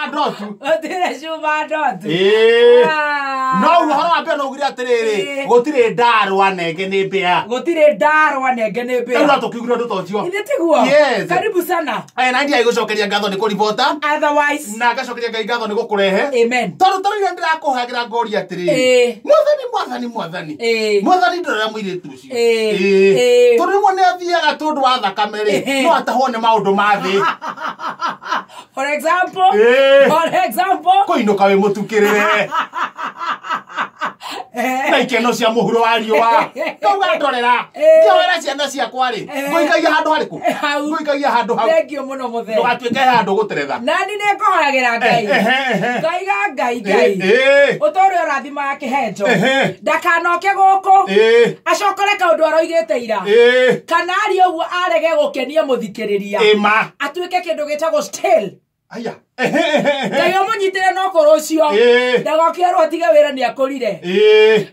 Ndotu. Gutire cuma ndotu. No uhoro wa mbere no ugire atiriri gutire ndarwa nenge ni mbea. Gutire ndarwa nenge ni mbea. Ndio tukigura ndo tocio. Ine tiguo. Yes. Karibu sana. Na ndia igucokeria ngatho ni kuribota. Otherwise. Na gacokeria ngai ngatho ni gukurehe. Amen. Tondu tari ndirakuhagira ngori atiriri. Mwathani. Mwathani ndora mwire tucio. Tondu mone athiaga tundu wa thakame ri. No atahone maundu ma thi. For example. Kuinuka we mutukirire. Na ikeno cia muhuro wa riwa. Kauga ndorera. Ngiwera ciana ciakwa ri. Ngoikagia handu hariku. Ngoikagia handu hau. Thank you muno muthe. Ndugatuike handu guteretha. Nani ne ngohagira Ngai. Ngai. Utore urathima yake hejo. Ndakanoke guku. Acokore kaundu aroigite ira. Kana ari uguo arege gukenia muthikiriria. Atuike kindu gitagwo still. Aya. Ngai omunyitire no korocio. Ndagokero atige wira ni akorire.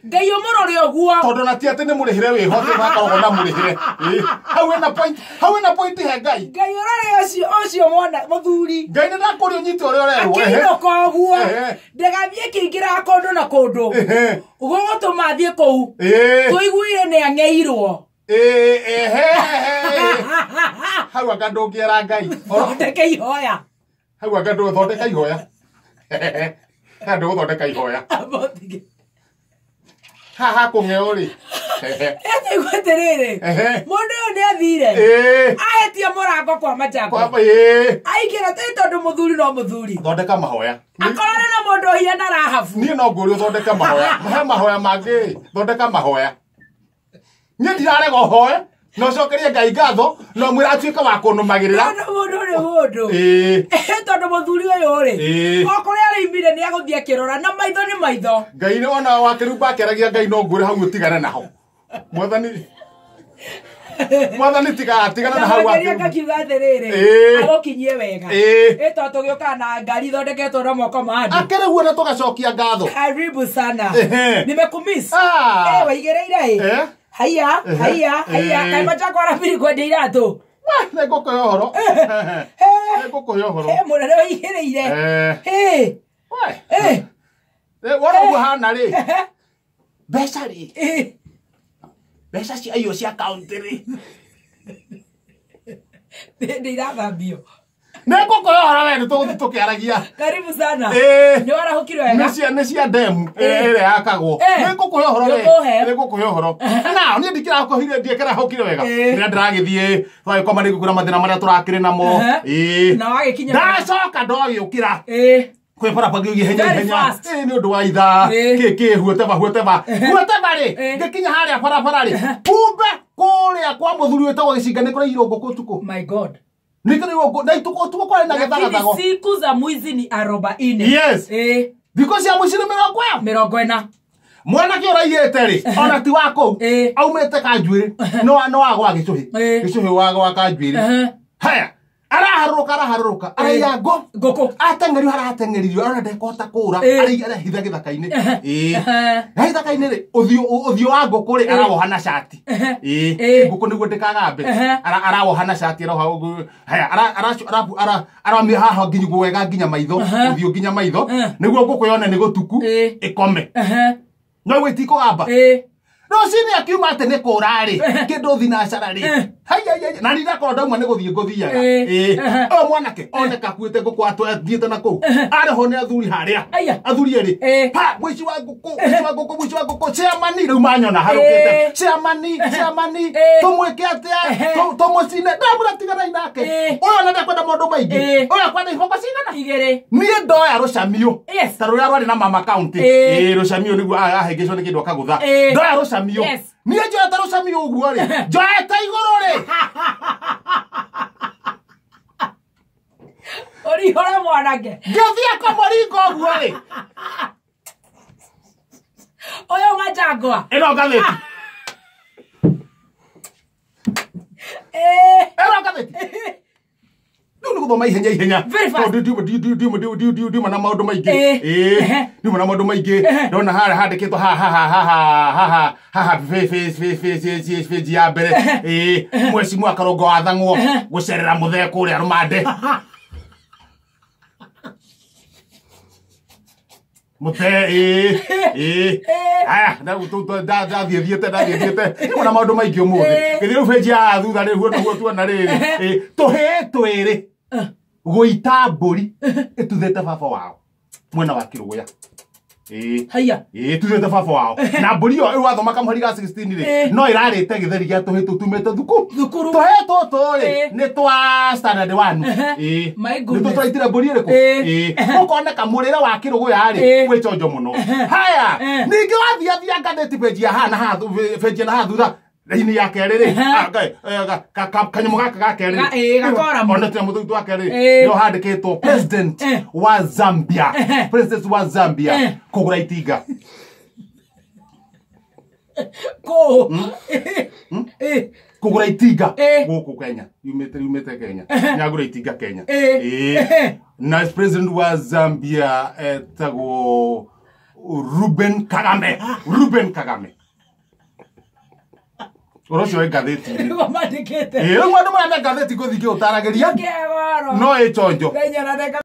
Ngai omurore oguo. Tondu na ti ati ni murihire wi hote makoragwo na murihire. Hau ena point he Ngai. Ngai orore ocio mwana muthuri. Ngai ni ndakuri unyite uri orerwo. Akino koguo. Ndagathie kingira kondu na kondu. Ugo gutuma thie kou. Tuiguire ni angeirwo. Hau anga ndungiera Ngai. Thondeka ihoya. Hau anga thondeka ihoya. Handu thondeka ihoya. Haha kungeo ri. Ete gweterere. Mundu ni athire. Ahetia murango kwa majango. Aigira te tondu muthuri no muthuri. Thondeka mahoya. Akorana na mundu hiana Rahabu. Nie no nguri thondeka mahoya. Mahe mahoya mangi. Thondeka mahoya. Nye ndirarega hoye. No cokerie Ngai ngatho no mwira atuika wa kunumagirira. Mundu. Tondu muthuri uyu ri. Okore ari imbire ni aguthie kirora na maitho ni maitho. Ngai ni ona wakirumba akeragia Ngai no nguri hau utigane naho. Mwathani tigana na hau wakiru. Ngakiuga atiriri. Agokinyie wega. Eto tugiuka na ngari thondeketwo na moko ma andu. Akereguo na tugacokia ngatho. Karibu sana. Nimekumiss. Waigereire. Haya. Kaima chako arabiri kwende iratu. Negukuhe uhoro. Negukuhe uhoro. Munene waigereire. Wona uguo hana ri. Mbeca ri. Mbeca cia iyo cia account ri. Ndirathambio. Negukuhe uhoro we nituguthi tukiaragia. Karibu sana. Ni warahukirwo wega. Ni cia demu ere yakagwo. Negukuhe uhoro we. Negukuhe uhoro. Na ni ndikira kohire ndiekera hukire wega. Ni ndiragithie twai koma ni gukura mathina maria turakire namo. Na wagikinya. Ndacoka ndoyukira. Kwe para pagi ihenya. Ni undu wa itha. Hueteva ri. Ngikinya haria para ri. Kumbe kuria kwa muthuri wetagwo gicinga ni kurairo nguku tuku. My God. Nikiriwo na ituko kwa na gethagathago. Siku za mwizi ni 40. Yes. Because ya mwizi ni 40. Mwana ki uraiyete ri. Ona ti wako. Aumete kanjuiri. No wago agicuhi. Gicuhi wago akanjuiri. Haya. Araharuka. Araya ngoko. Atengeririo haratengeririo. Ona ndekota kura. Araya hitha githaka-ini. Githaka-ini ri. Uthio wa ngoko ri arawohana shati. Ngoko niguo ndikagambe. Arawohana shati araho. Haya. Aramia haha nginyu wega nginya maitho. Uthio nginya maitho. Niguo ngoko yone ni gutuku. Ikome. No witi kugamba. No cini akiuma ati ni kurari. Kindu thinacara ri. Haya. Na ndirakorwo ndauma ni guthie nguthiaga. O mwanake oneka kuite ngoko athiete na kou. Ariho ni athuri haria. Athuri eri. Ha mwici wa ngoko. Chairman riu manyona harukite. Chairman. Tumwike atia. Tumucine. Ndamura tigana inake. Uyo na ndakwenda maundu maingi. Uyo kwenda ihoko cigana. 2. Nie ndoya rucamio. Ta ruria rwari na Mama County. Rucamio niguo ahengecwo ni kindu akagutha. Ndoya rucamio. Nie njoeta rucamio uguo ri. Njoeta iguru ri. Orihora mwanake. Ngethia komoringo uguo ri. Oyo ngachagwa. Eno gatheti. Eno gatheti. Ndu guthoma ihenya. Ndiuma na maundu maingi. Ndiuma na maundu maingi. Ndona haria handikitwo haha face ya mbere. Mweci mwakarongo wathangwo gucerera muthe kuria rumande. Mute aya da thiete ona maundu maingi umuthi githiru page ya thutha ri huo nuguo tuona riri tuhe twiri guita mburi ituthete baba wao mwena wa Kiruguya haya tuthete baba wao na mburi yo wathoma kamhari ga 16 ri no irarite githeri gia tuhe tutumete thukuru tuhe ri ni twa standard 1 my goodness ni twaitira mburi riku ukoneka murire wa Kiruguya ri gwi chonjo muno haya ningi wathia ngatheti page ya hana ha page na ha thutha ini ya kerere kanyamu gaka ga kerere gakora mo ona tena muthu wa kerere yo handikitwo president wa Zambia kugura itinga kugura itinga guku Kenya yumete Kenya nyagura itinga Kenya na president wa Zambia etagwo Ruben Kagame Orocio ngatheti ngo mandikite mwandu mwana ngatheti guthike utarageria no chonjo